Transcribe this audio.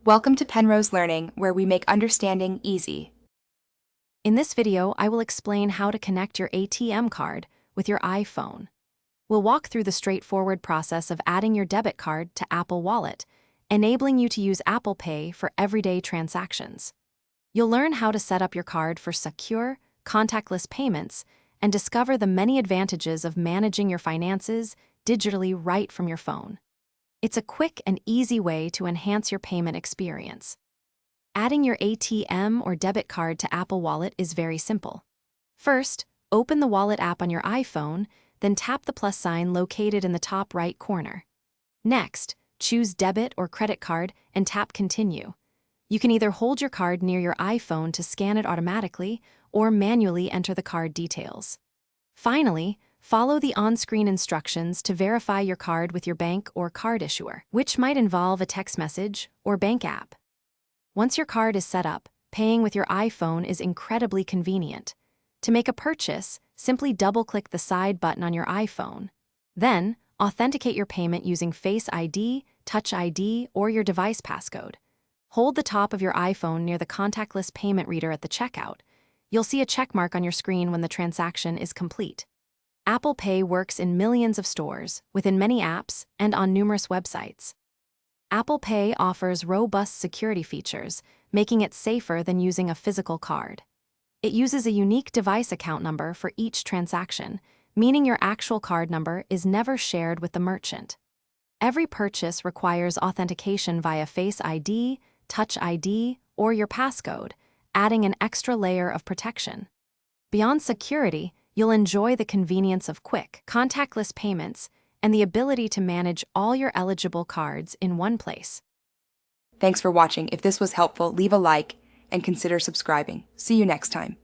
Welcome to Penrose Learning, where we make understanding easy. In this video, I will explain how to connect your ATM card with your iPhone. We'll walk through the straightforward process of adding your debit card to Apple Wallet, enabling you to use Apple Pay for everyday transactions. You'll learn how to set up your card for secure, contactless payments and discover the many advantages of managing your finances digitally right from your phone. It's a quick and easy way to enhance your payment experience. Adding your ATM or debit card to Apple Wallet is very simple. First, open the Wallet app on your iPhone, then tap the plus sign located in the top right corner. Next, choose Debit or Credit Card and tap Continue. You can either hold your card near your iPhone to scan it automatically or manually enter the card details. Finally, follow the on-screen instructions to verify your card with your bank or card issuer, which might involve a text message or bank app. Once your card is set up, paying with your iPhone is incredibly convenient. To make a purchase, simply double-click the side button on your iPhone. Then, authenticate your payment using Face ID, Touch ID, or your device passcode. Hold the top of your iPhone near the contactless payment reader at the checkout. You'll see a check mark on your screen when the transaction is complete. Apple Pay works in millions of stores, within many apps, and on numerous websites. Apple Pay offers robust security features, making it safer than using a physical card. It uses a unique device account number for each transaction, meaning your actual card number is never shared with the merchant. Every purchase requires authentication via Face ID, Touch ID, or your passcode, adding an extra layer of protection. Beyond security, you'll enjoy the convenience of quick, contactless payments and the ability to manage all your eligible cards in one place. Thanks for watching. If this was helpful, leave a like and consider subscribing. See you next time.